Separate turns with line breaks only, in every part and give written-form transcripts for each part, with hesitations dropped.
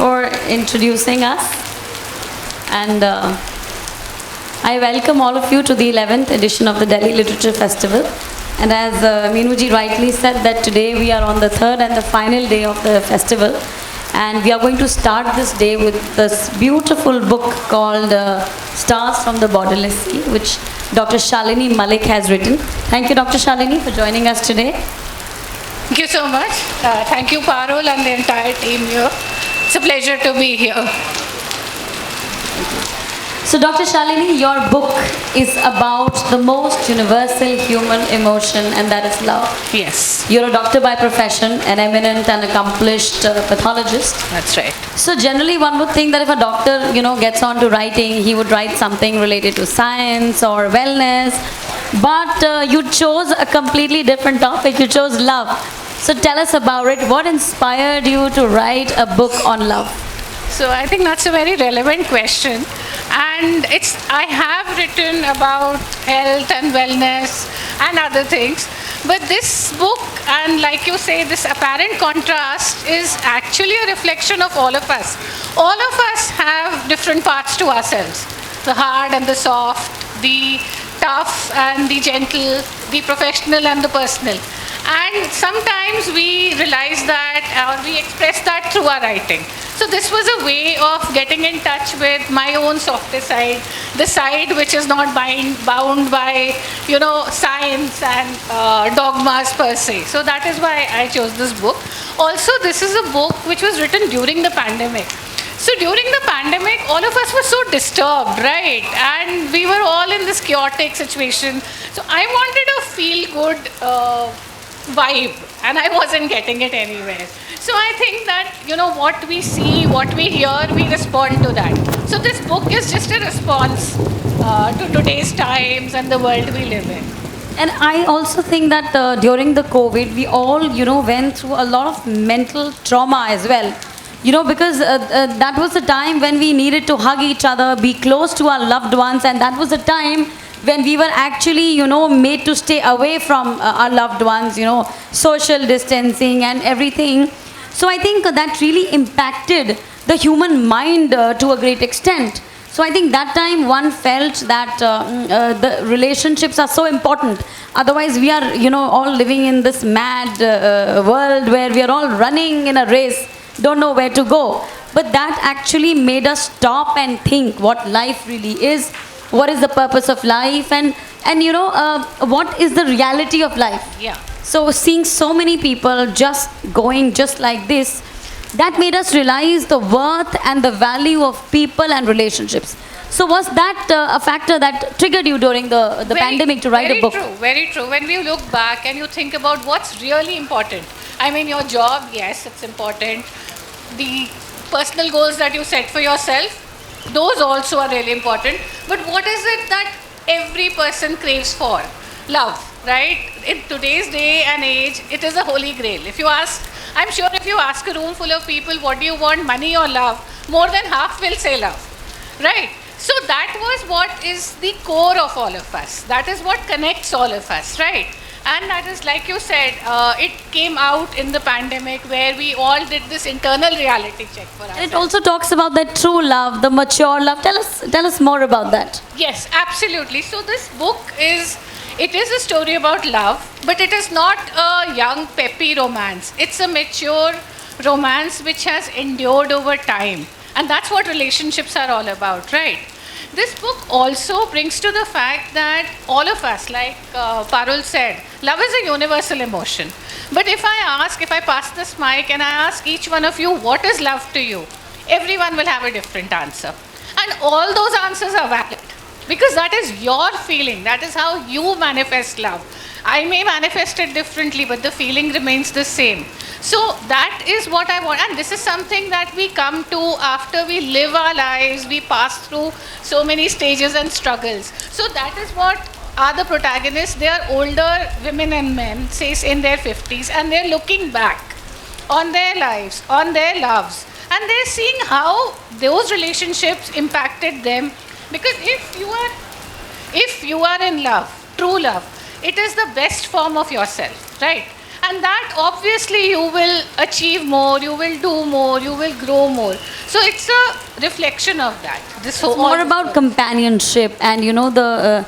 for introducing us. And I welcome all of you to the 11th edition of the Delhi Literature Festival. And as Meenuji rightly said, that today we are on the third and the final day of the festival. And we are going to start this day with this beautiful book called Stars from the Borderless Sea, which Dr. Shalini Malik has written. Thank you, Dr. Shalini, for joining us today.
Thank you so much. Thank you, Parul, and the entire team here. It's a pleasure to be here.
So, Dr. Shalini, your book is about the most universal human emotion, and that is love.
Yes.
You're a doctor by profession, an eminent and accomplished pathologist.
That's right.
So, generally, one would think that if a doctor, gets on to writing, he would write something related to science or wellness. But you chose a completely different topic. You chose love. So, tell us about it. What inspired you to write a book on love?
So I think that's a very relevant question, and I have written about health and wellness and other things, but this book, and like you say, this apparent contrast is actually a reflection of all of us. All of us have different parts to ourselves: the hard and the soft, the tough and the gentle, the professional and the personal. And sometimes we realize that, or we express that through our writing. So this was a way of getting in touch with my own softer side, the side which is not bound by, science and dogmas per se. So that is why I chose this book. Also, this is a book which was written during the pandemic. So during the pandemic, all of us were so disturbed, right? And we were all in this chaotic situation. So I wanted a feel-good vibe, and I wasn't getting it anywhere. So I think that, what we see, what we hear, we respond to that. So this book is just a response to today's times and the world we live in.
And I also think that during the COVID, we all, went through a lot of mental trauma as well. Because that was the time when we needed to hug each other, be close to our loved ones, and that was the time when we were actually, made to stay away from our loved ones, social distancing and everything. So I think that really impacted the human mind to a great extent. So I think that time one felt that the relationships are so important. Otherwise, we are, all living in this mad world where we are all running in a race, don't know where to go. But that actually made us stop and think what life really is. What is the purpose of life, and what is the reality of life?
Yeah.
So seeing so many people just going just like this, that made us realize the worth and the value of people and relationships. So was that a factor that triggered you during the pandemic to write a book?
Very true. When we look back and you think about what's really important, I mean, your job, yes, it's important. The personal goals that you set for yourself, those also are really important. But what is it that every person craves for? Love, right? In today's day and age, it is a holy grail. I'm sure if you ask a room full of people, what do you want, money or love? More than half will say love, right? So that was what is the core of all of us. That is what connects all of us, right? And that is, like you said, it came out in the pandemic where we all did this internal reality check for ourselves.
It also talks about that true love, the mature love. Tell us more about that.
Yes, absolutely. So this book is a story about love, but it is not a young, peppy romance. It's a mature romance which has endured over time. And that's what relationships are all about, right? This book also brings to the fact that all of us, like Parul said, love is a universal emotion. But if I pass this mic and I ask each one of you, what is love to you? Everyone will have a different answer. And all those answers are valid. Because that is your feeling. That is how you manifest love. I may manifest it differently, but the feeling remains the same. So that is what I want. And this is something that we come to after we live our lives. We pass through so many stages and struggles. So that is what are the protagonists. They are older women and men, say in their 50s, and they're looking back on their lives, on their loves. And they're seeing how those relationships impacted them. Because if you are in love, true love, it is the best form of yourself, right? And that obviously you will achieve more, you will do more, you will grow more. So it's a reflection of that. This whole
It's more about companionship and the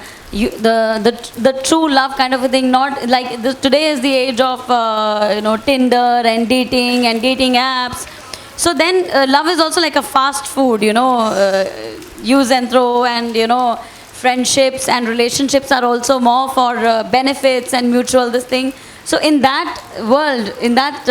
true love kind of a thing. Not like today is the age of Tinder and dating apps. So then love is also like a fast food. Use and throw, and friendships and relationships are also more for benefits and mutual this thing. So in that world, in that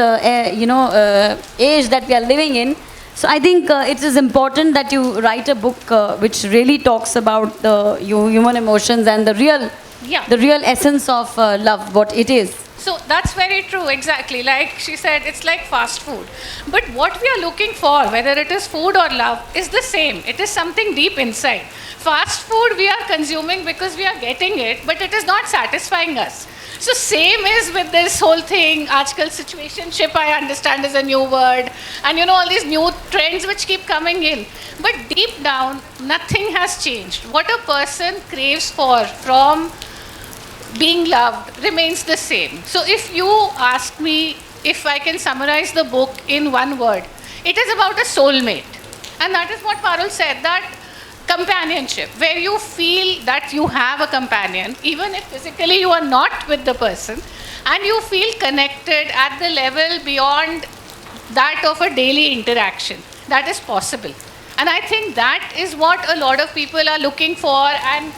age that we are living in, so I think it is important that you write a book which really talks about the human emotions and
Yeah.
the real essence of love, what it is.
So that's very true, exactly. Like she said, it's like fast food. But what we are looking for, whether it is food or love, is the same. It is something deep inside. Fast food we are consuming because we are getting it, but it is not satisfying us. So same is with this whole thing. Aajkal situationship, I understand, is a new word. And all these new trends which keep coming in. But deep down, nothing has changed. What a person craves for from being loved remains the same. So if you ask me if I can summarize the book in one word, it is about a soulmate. And that is what Parul said, that companionship, where you feel that you have a companion, even if physically you are not with the person, and you feel connected at the level beyond that of a daily interaction. That is possible. And I think that is what a lot of people are looking for and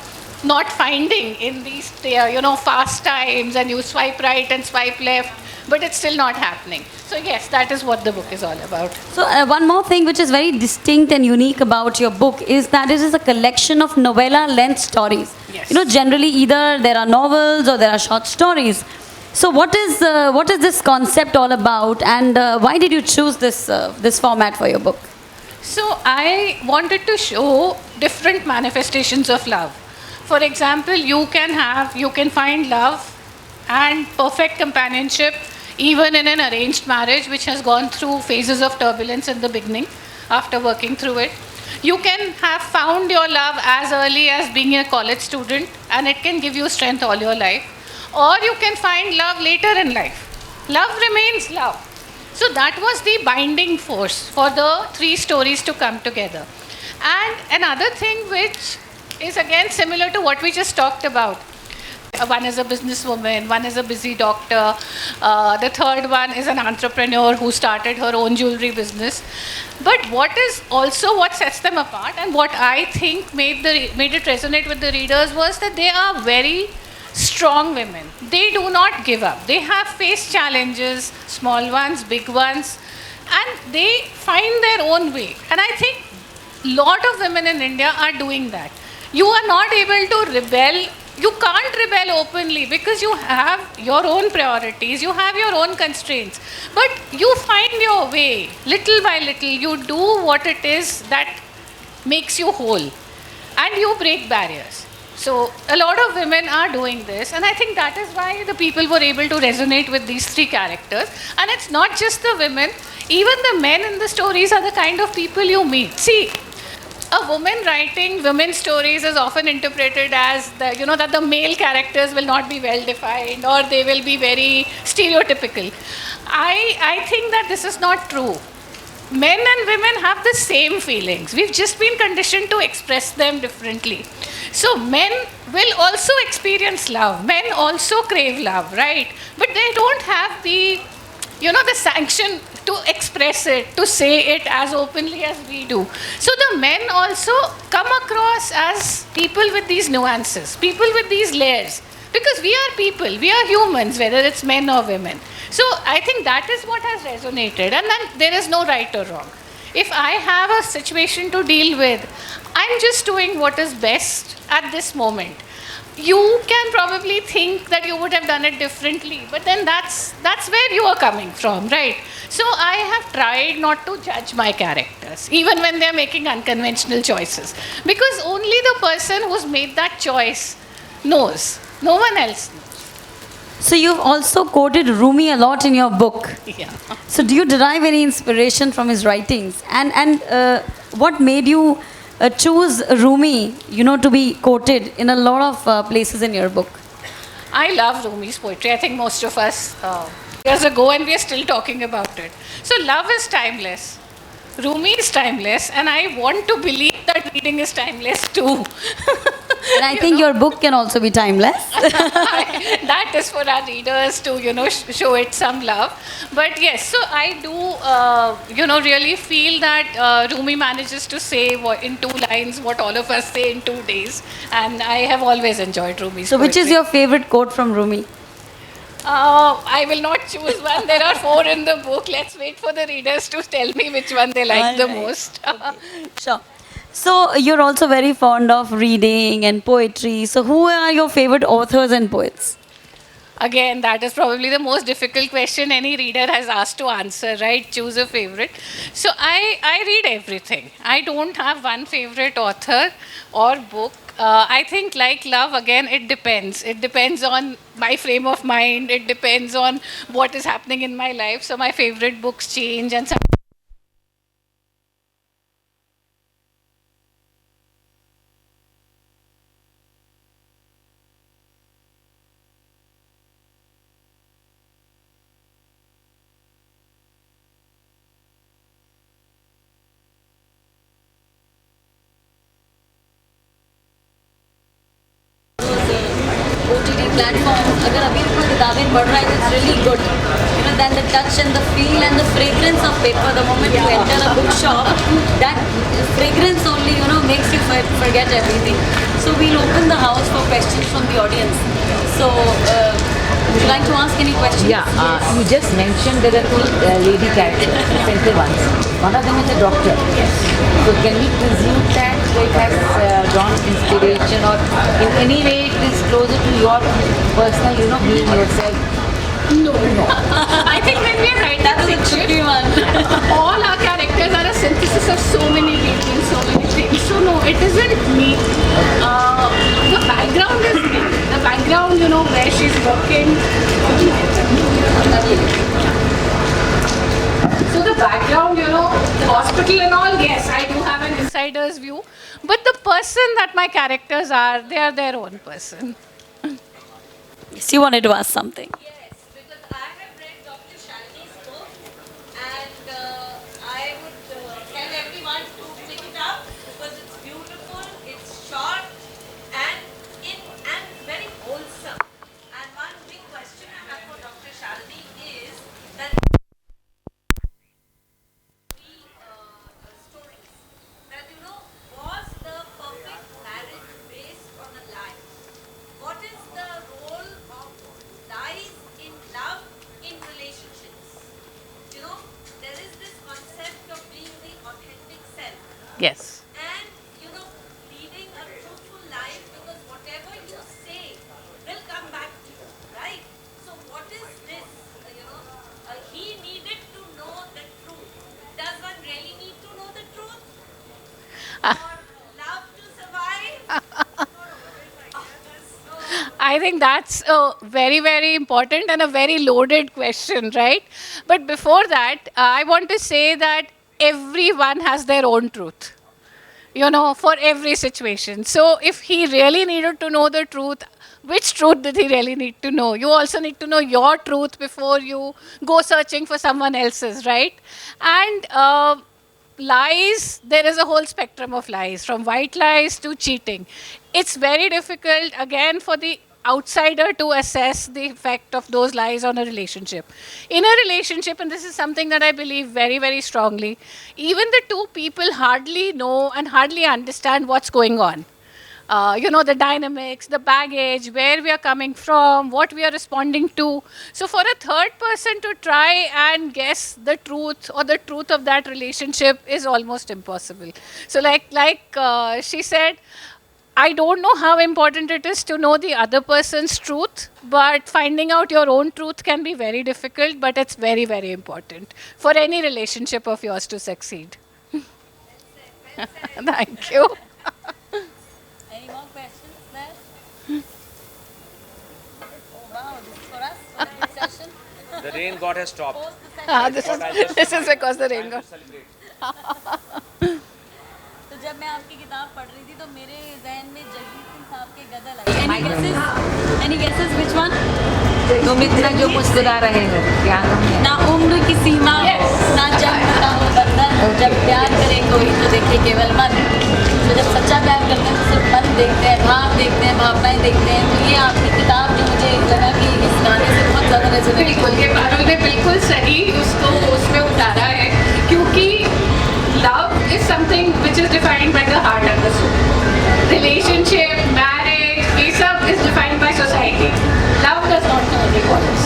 not finding in these fast times, and you swipe right and swipe left, but it's still not happening. So yes, that is what the book is all about.
So one more thing which is very distinct and unique about your book is that it is a collection of novella length stories.
Yes.
Generally either there are novels or there are short stories. So what is this concept all about, and why did you choose this format for your book?
So I wanted to show different manifestations of love. For example, you can find love and perfect companionship even in an arranged marriage which has gone through phases of turbulence in the beginning after working through it. You can have found your love as early as being a college student, and it can give you strength all your life. Or you can find love later in life. Love remains love. So that was the binding force for the three stories to come together. And another thing which is again similar to what we just talked about. One is a businesswoman, one is a busy doctor, the third one is an entrepreneur who started her own jewelry business. But what is also what sets them apart, and what I think made it resonate with the readers, was that they are very strong women. They do not give up. They have faced challenges, small ones, big ones, and they find their own way. And I think a lot of women in India are doing that. You are not able to rebel. You can't rebel openly because you have your own priorities, you have your own constraints. But you find your way, little by little. You do what it is that makes you whole, and you break barriers. So a lot of women are doing this, and I think that is why the people were able to resonate with these three characters. And it's not just the women, even the men in the stories are the kind of people you meet. See, a woman writing women's stories is often interpreted as that the male characters will not be well defined, or they will be very stereotypical. I think that this is not true. Men and women have the same feelings. We've just been conditioned to express them differently. So men will also experience love. Men also crave love, right? But they don't have the sanction to express it, to say it as openly as we do. So the men also come across as people with these nuances, people with these layers. Because we are people, we are humans, whether it's men or women. So I think that is what has resonated. And then there is no right or wrong. If I have a situation to deal with, I'm just doing what is best at this moment. You can probably think that you would have done it differently, but then that's where you are coming from, right? So I have tried not to judge my characters, even when they're making unconventional choices. Because only the person who's made that choice knows. No one else knows.
So you've also quoted Rumi a lot in your book.
Yeah.
So do you derive any inspiration from his writings? And what made you choose Rumi, to be quoted in a lot of places in your book?
I love Rumi's poetry. I think most of us years ago and we are still talking about it. So love is timeless. Rumi is timeless, and I want to believe that reading is timeless too.
And I think your book can also be timeless.
That is for our readers to, show it some love. But yes, so I do, really feel that Rumi manages to say in 2 lines what all of us say in 2 days. And I have always enjoyed Rumi's
So, which is
poetry.
your favorite quote from Rumi?
I will not choose one. There are 4 in the book. Let's wait for the readers to tell me which one they like the most.
Sure. So, you're also very fond of reading and poetry. So, who are your favorite authors and poets?
Again, that is probably the most difficult question any reader has asked to answer, right? Choose a favorite. So I read everything. I don't have one favorite author or book. I think, like love, again, it depends. It depends on my frame of mind. It depends on what is happening in my life. So my favorite books change, and some
OTT platform, अगर अभी कोई किताबें पढ़ रहा है, it's really good. Then the touch and the feel and the fragrance of paper. The moment you enter a bookshop, that fragrance only, makes you forget everything. So we'll open the house for questions from the audience. So, would you like to ask any questions?
Yeah, you just mentioned there are 2 lady characters, central ones. One of them is a doctor.
Yes.
So can we presume that it has drawn inspiration, or in any way it is closer to your personal, being yourself?
no. I think when we are writing
That was a tricky
fiction,
one.
all our characters are a synthesis of so many people, so many things. So no, it isn't me. The background is me. The background, where she's working. So the background, the hospital and all, yes, I do have an insider's view. But the person that my characters are, they are their own person.
Yes, you wanted to ask something.
Yes, because I have read Dr. Shalini's book, and I would tell everyone to pick it up because it's beautiful, it's short, and very wholesome. And one big question I have for Dr. Shalini is that stories that was the perfect marriage based on a lie? What is the role of lies in love in relationships? There is this concept of being the authentic self
Yes.
and, leading a truthful life, because whatever you say will come back to you, right? So what is this? He needed to know the truth. Does one really need to know the truth for love to survive?
I think that's a very, very important and a very loaded question, right? But before that, I want to say that everyone has their own truth, for every situation. So if he really needed to know the truth, which truth did he really need to know? You also need to know your truth before you go searching for someone else's, right? And lies, there is a whole spectrum of lies, from white lies to cheating. It's very difficult, again, for the outsider to assess the effect of those lies on a relationship. In a relationship, and this is something that I believe very, very strongly, even the 2 people hardly know and hardly understand what's going on. The dynamics, the baggage, where we are coming from, what we are responding to. So for a third person to try and guess the truth or the truth of that relationship is almost impossible. So like she said, I don't know how important it is to know the other person's truth, but finding out your own truth can be very difficult, but it's very, very important for any relationship of yours to succeed. Thank you.
Any more questions there? Oh wow, this is for us for the session.
The rain god has stopped.
Post the session.
This is because the rain got.
Celebrate.
तो जब मैं आपकी किताब पढ़ रही थी तो मेरे जहन में जगजीत सिंह साहब के गजल आई. Any guesses? Which one?
तुम इतना जो मुस्कुरा रहे हो क्या हम हैं?
ना उम्र की सीमा हो, ना जब ना हो बंधन, जब प्यार करें कोई तो देखे केवल मन। तो जब सच्चा प्यार करते हैं तो सिर्फ मन देखते हैं, भाव देखते हैं, भावनाएं देखते हैं। तो ये आपकी किताब जो मुझे लगा कि इस गाने से बहुत ज़्यादा रेजोनेट
बिल्कुल, ये पारुल ने बिल्कुल सही उसको उसमें उतारा है, क्योंकि love is something which is defined by the heart and the soul. Relationship, marriage, ये सब is defined by society. Love does not know any borders.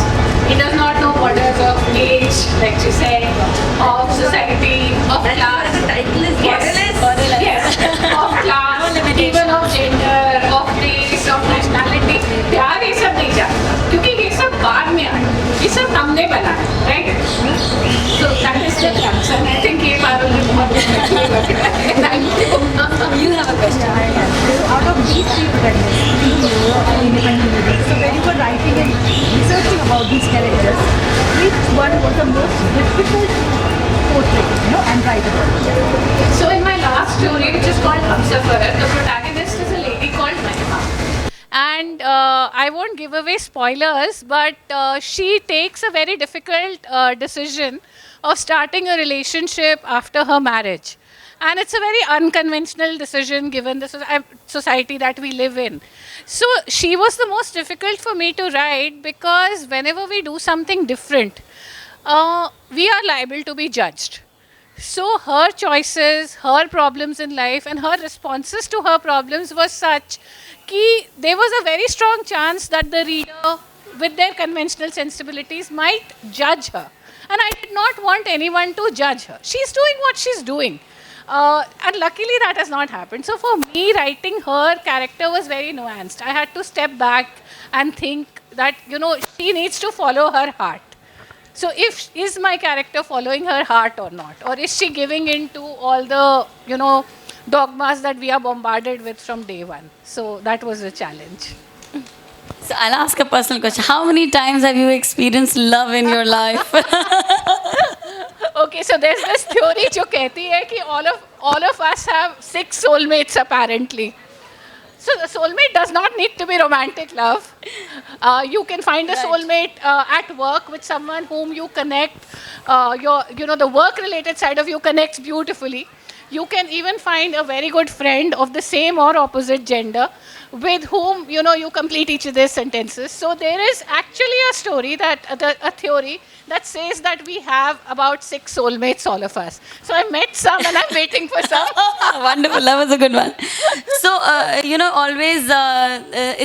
It does not know borders of age, like she said, of society, of class.
The title is
Yes.
borderless.
Yes, of class, even of gender, of race, of nationality. प्यार ये सब नहीं जानता, क्योंकि ये सब बाद में आया, ये सब हमने बनाया, right? So that is the answer. I think ये पारुल ने बहुत अच्छा लग रहा है. Thank you.
You have a question.
Out of these three protagonists, hero and independent living, so when you were writing and researching about these characters, which one was the most difficult to portray, and write about?
So in my last story, which is called Hamsafar, the protagonist is a lady called Mahima. And I won't give away spoilers, but she takes a very difficult decision of starting a relationship after her marriage. And it's a very unconventional decision given the society that we live in. So she was the most difficult for me to write, because whenever we do something different, we are liable to be judged. So her choices, her problems in life, and her responses to her problems was such that there was a very strong chance that the reader, with their conventional sensibilities, might judge her. And I did not want anyone to judge her. She's doing what she's doing. And luckily that has not happened. So for me, writing her character was very nuanced. I had to step back and think that, she needs to follow her heart. So is my character following her heart or not? Or is she giving in to all the, dogmas that we are bombarded with from day one? So that was a challenge.
So I'll ask a personal question. How many times have you experienced love in your life?
Okay, so there's this theory जो कहती है कि all of us have 6 soulmates apparently. So the soulmate does not need to be romantic love. You can find a soulmate at work with someone whom you connect. The work-related side of you connects beautifully. You can even find a very good friend of the same or opposite gender with whom, you complete each other's sentences. So there is actually a story a theory that says that we have about 6 soulmates, all of us. So I met some and I'm waiting for some.
Wonderful, that was a good one. So, always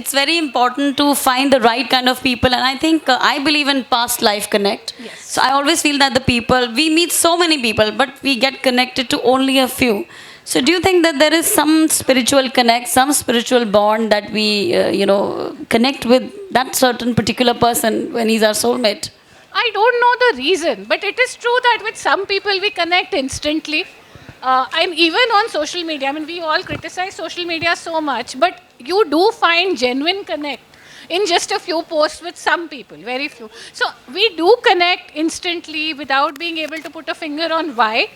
it's very important to find the right kind of people. And I think, I believe in past life connect.
Yes.
So I always feel that we meet so many people, but we get connected to only a few. So do you think that there is some spiritual connect, some spiritual bond that we, connect with that certain particular person when he's our soulmate?
I don't know the reason, but it is true that with some people we connect instantly. And even on social media, we all criticize social media so much, but you do find genuine connect in just a few posts with some people, very few. So we do connect instantly without being able to put a finger on why.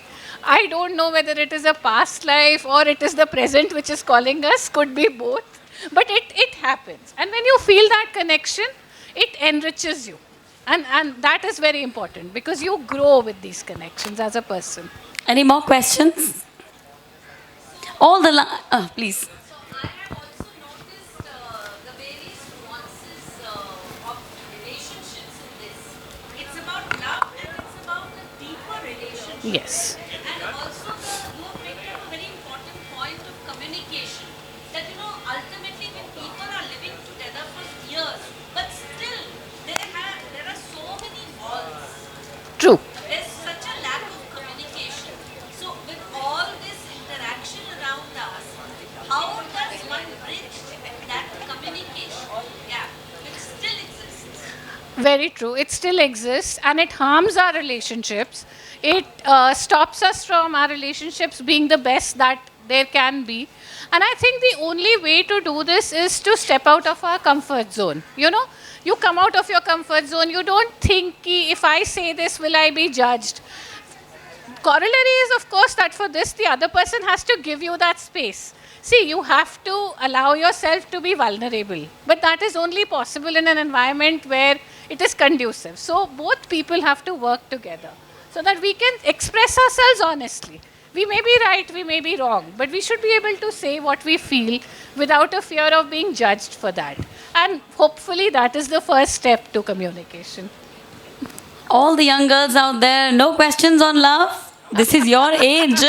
I don't know whether it is a past life or it is the present which is calling us, could be both. But it happens. And when you feel that connection, it enriches you. And that is very important because you grow with these connections as a person.
Any more questions? Please.
So I have also noticed the various nuances of relationships in this. It's about love and it's about a deeper relationship.
Yes.
And also you have picked up a very important point of communication. That ultimately when people are living together for years, but still there are so many walls.
True.
There's such a lack of communication. So with all this interaction around us, how does one bridge that communication gap which still exists?
Very true. It still exists and it harms our relationships. It stops us from our relationships being the best that there can be. And I think the only way to do this is to step out of our comfort zone. You come out of your comfort zone. You don't think, if I say this, will I be judged? corollary is, of course, that for this, the other person has to give you that space. See, you have to allow yourself to be vulnerable, but that is only possible in an environment where it is conducive. So both people have to work together so that we can express ourselves honestly. We may be right, we may be wrong, but we should be able to say what we feel without a fear of being judged for that. And hopefully that is the first step to communication.
All the young girls out there, no questions on love? This is your age.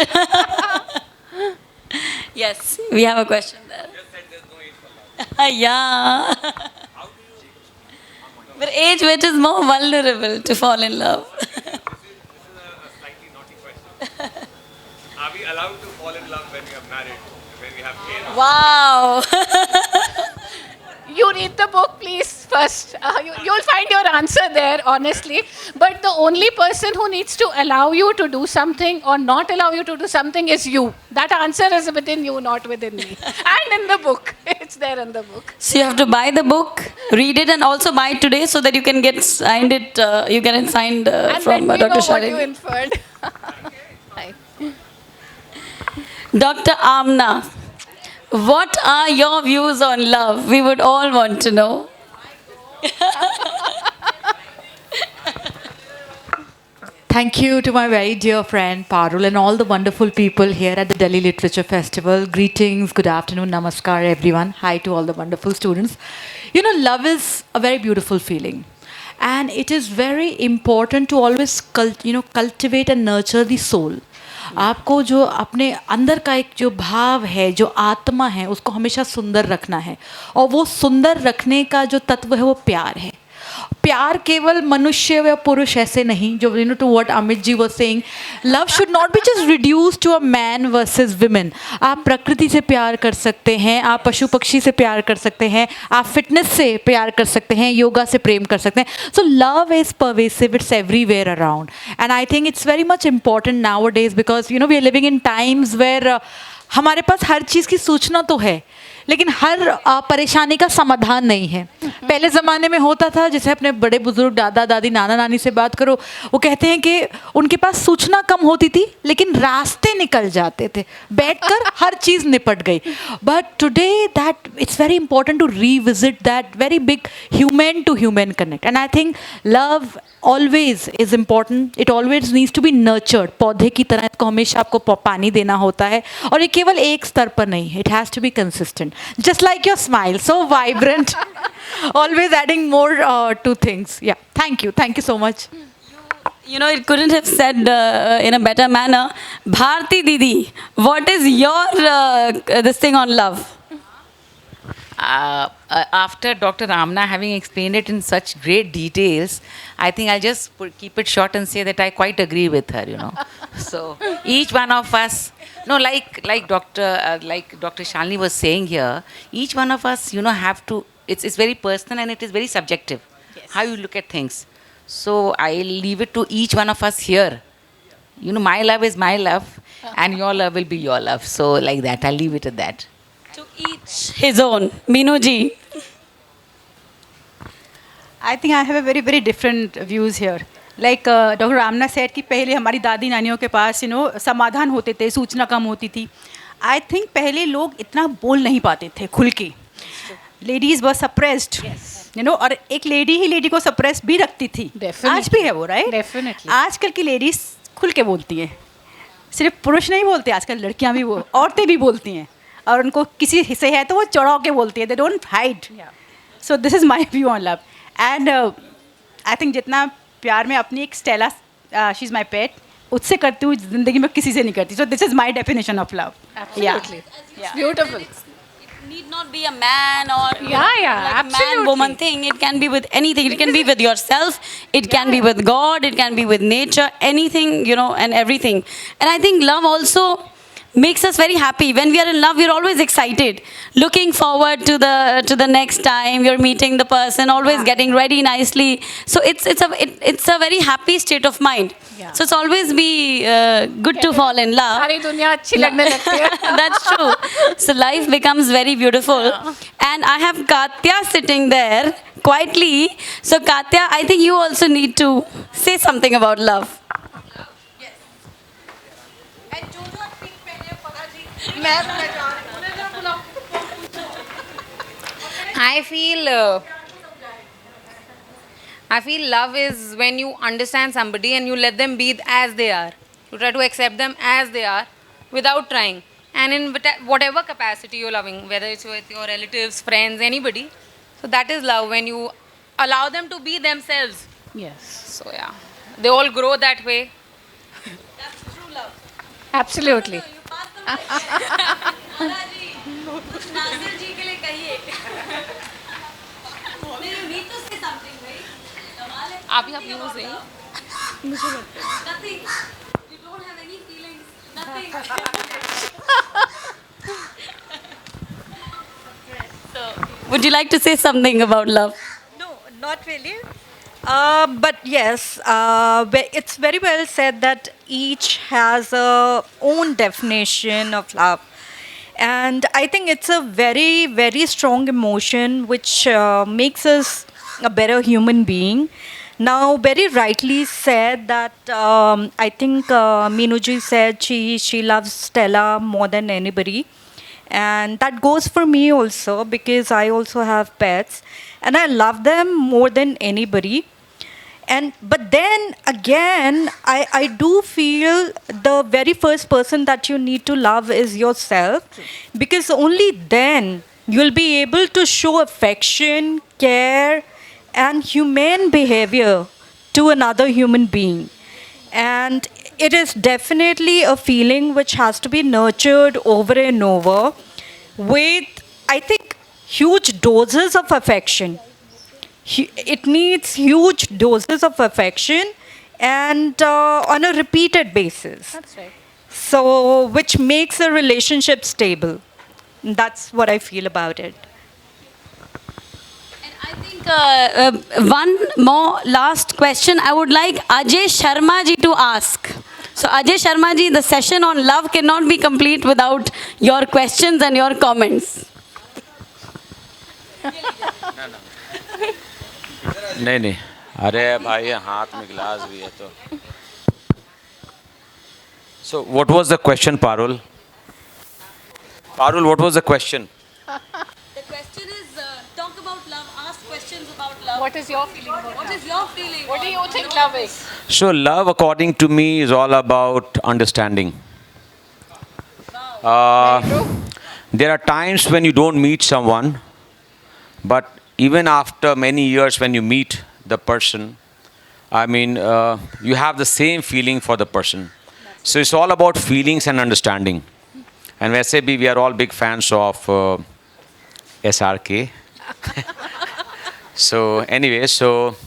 Yes, we have a question there. Yeah. But age which is more vulnerable to fall in love.
This is a slightly naughty question. Are we allowed to fall in love when we are married, when we have kids?
Wow.
You read the book, please, first. You'll find your answer there, honestly. But the only person who needs to allow you to do something or not allow you to do something is you. That answer is within you, not within me. And in the book. It's there in the book.
So you have to buy the book, read it, and also buy it today so that you can get signed it. You get it signed
And
from
let me know
Dr.
what you
Shalini.
inferred. Right.
Dr. Amna, what are your views on love? We would all want to know.
Thank you to my very dear friend Parul and all the wonderful people here at the Delhi Literature Festival. Greetings, good afternoon, namaskar everyone. Hi to all the wonderful students. You know, love is a very beautiful feeling. And it is very important to always cultivate and nurture the soul. आपको जो अपने अंदर का एक जो भाव है, जो आत्मा है, उसको हमेशा सुंदर रखना है. और वो सुंदर रखने का जो तत्व है वो प्यार है. प्यार केवल मनुष्य या पुरुष ऐसे नहीं, जो to what Amit ji was saying, love should not be just reduced to a man versus women. आप प्रकृति से प्यार कर सकते हैं, आप पशु पक्षी से प्यार कर सकते हैं, आप फिटनेस से प्यार कर सकते हैं, योगा से प्रेम कर सकते हैं. So love is pervasive, it's everywhere around. And I think it's very much important nowadays, because we are living in times where हमारे पास हर चीज़ की सूचना तो है, लेकिन हर परेशानी का समाधान नहीं है. पहले ज़माने में होता था, जैसे अपने बड़े बुजुर्ग दादा दादी नाना नानी से बात करो, वो कहते हैं कि उनके पास सूचना कम होती थी लेकिन रास्ते निकल जाते थे, बैठकर हर चीज़ निपट गई. But today that it's very important to revisit that very big human to human connect. And I think love always is important. It always needs to be nurtured. पौधे की तरह इसको हमेशा आपको पानी देना होता है, और ये केवल एक स्तर पर नहीं, it has to be consistent. Just like your smile, so vibrant, always adding more to things. Yeah, thank you so much.
You know, it couldn't have said in a better manner. Bharti Didi, what is your this thing on love?
After Dr. Ramna having explained it in such great details, I think I'll just keep it short and say that I quite agree with her, So each one of us, like Dr. Shalini was saying here, each one of us, have to, it's very personal and it is very subjective, how you look at things. So I'll leave it to each one of us here. My love is my love and your love will be your love. So like that, I'll leave it at that.
To each his own. Minu ji.
I think I have a very, very different views here. Like Dr. Ramna said कि पहले हमारी दादी नानियों के पास समाधान होते थे, सूचना कम होती थी. I think पहले लोग इतना बोल नहीं पाते थे खुल के. Ladies were suppressed. और एक लेडी ही लेडी को सप्रेस भी रखती थी. आज भी है वो, राइट?
Definitely.
आजकल की लेडीज खुल के बोलती हैं. सिर्फ पुरुष नहीं बोलते, आजकल लड़कियां भी औरतें भी बोलती हैं, और उनको किसी से है तो वो चढ़ाव के बोलती है. They don't hide. So this is my view on love. And I think जितना प्यार में अपनी एक स्टेला, शी इज़ माई पेट, उससे करती हूँ ज़िंदगी में किसी से नहीं करती. So this is my definition of love.
Absolutely. It's beautiful.
It need not be a man or
Yeah,
like a
absolutely.
man-woman thing. It can be with anything. It can be with yourself. It can be with God. It can be with nature. Anything, and everything. And I think love also makes us very happy. When we are in love, we're always excited, looking forward to the next time you're meeting the person, always getting ready nicely. So it's a very happy state of mind.
Yeah.
So it's always be good to fall in love.
सारी दुनिया अच्छी लगने लगती है.
That's true. So life becomes very beautiful. And I have Katya sitting there quietly. So Katya, I think you also need to say something about love.
I feel I feel love is when you understand somebody and you let them be as they are. You try to accept them as they are without trying. And in whatever capacity you're loving, whether it's with your relatives, friends, anybody. So that is love when you allow them to be themselves.
Yes.
So yeah, they all grow that way.
Absolutely.
Nasir जी के लिए कहिए you need to say something, right? कमाल है।
आप use नहीं
Nothing. You don't have any feelings. Nothing. Would you like to say something about love?
No, not really. But yes, it's very well said that each has a own definition of love. And I think it's a very, very strong emotion which makes us a better human being. Now, very rightly said that I think Meenuji said she loves Stella more than anybody. And that goes for me also because I also have pets and I love them more than anybody. And but then again, I do feel the very first person that you need to love is yourself, because only then you'll be able to show affection, care, and humane behavior to another human being. And it is definitely a feeling which has to be nurtured over and over with, I think, huge doses of affection. It needs huge doses of affection and on a repeated basis.
That's right.
So, which makes a relationship stable. That's what I feel about it.
And I think one more last question I would like Ajay Sharma ji to ask. So Ajay Sharma ji, the session on love cannot be complete without your questions and your comments.
नहीं नहीं अरे भाई हाथ में गिलास भी है तो So what was the question, Parul? Parul, what was the question?
The question is talk about love, ask questions about love.
What is your feeling about
What
love?
is your feeling?
What do you think love is?
So love, according to me, is all about understanding. There are times when you don't meet someone, but even after many years when you meet the person, I mean, you have the same feeling for the person. So it's all about feelings and understanding. And वैसे भी we are all big fans of SRK. So anyway, so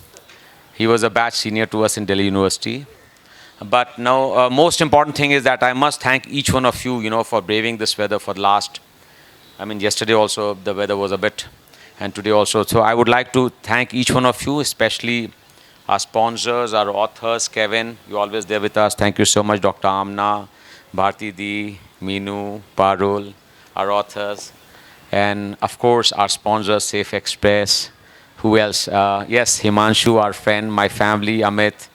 he was a batch senior to us in Delhi University. But now, most important thing is that I must thank each one of you, for braving this weather for the last. I mean, yesterday also the weather was a bit, and today also. So I would like to thank each one of you, especially our sponsors, our authors. Kevin, you're always there with us. Thank you so much, Dr. Amna, Bharti Di, Meenu, Parul, our authors, and of course our sponsors, Safe Express. Who else? Yes, Himanshu, our friend, my family, Amit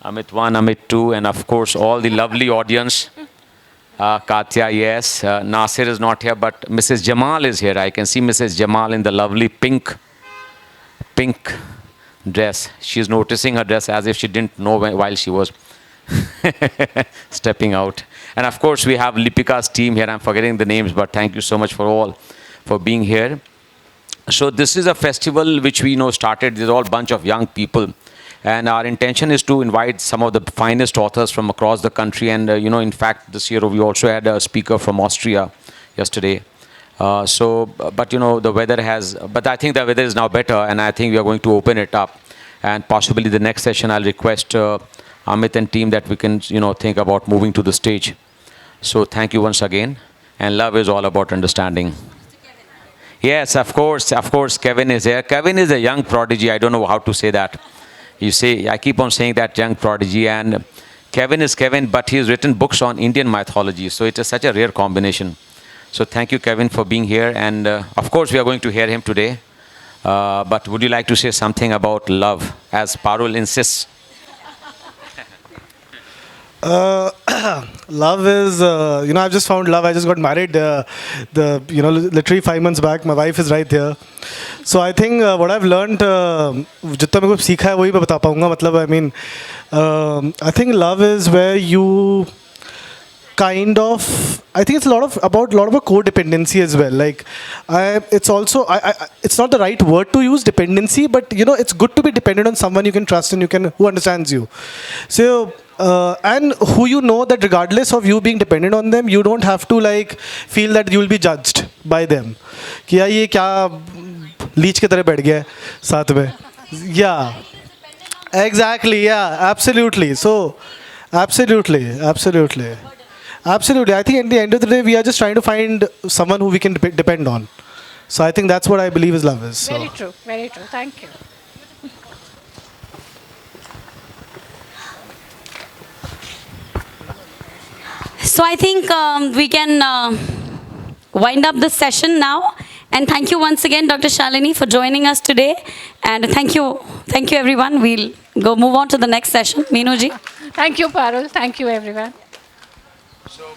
1, Amit 2, and of course all the lovely audience. Katya, yes. Nasir is not here, but Mrs. Jamal is here. I can see Mrs. Jamal in the lovely pink dress. She's noticing her dress as if she didn't know while she was stepping out. And of course, we have Lipika's team here. I'm forgetting the names, but thank you so much for being here. So this is a festival which we started. There's all bunch of young people. And our intention is to invite some of the finest authors from across the country. And, in fact, this year we also had a speaker from Austria yesterday. But the weather but I think the weather is now better, and I think we are going to open it up. And possibly the next session I'll request Amit and team that we can, think about moving to the stage. So thank you once again. And love is all about understanding. Yes, of course, Kevin is here. Kevin is a young prodigy. I don't know how to say that. You see, I keep on saying that young prodigy, and Kevin is Kevin, but he's written books on Indian mythology. So it is such a rare combination. So thank you, Kevin, for being here. And of course, we are going to hear him today. But would you like to say something about love, as Parul insists?
Uh, love is, I've just found love. I just got married, literally 5 months back. My wife is right here. So I think what I've learned, जितना मेरे को सीखा है वही मैं बता पाऊँगा. मतलब I think love is where you kind of, I think it's about a codependency as well. Like it's also it's not the right word to use, dependency, but it's good to be dependent on someone you can trust and who understands you. So and who that regardless of you being dependent on them, you don't have to like feel that you will be judged by them कि यार ये क्या Leach की तरह बैठ गया है साथ में. Yeah, exactly, yeah, absolutely. So absolutely. I think at the end of the day, we are just trying to find someone who we can depend on. So I think that's what I believe is love is. So.
Very true, very true. Thank you.
So I think we can wind up this session now. And thank you once again, Dr. Shalini, for joining us today. And thank you everyone. We'll move on to the next session. Meenuji.
Thank you, Parul. Thank you, everyone.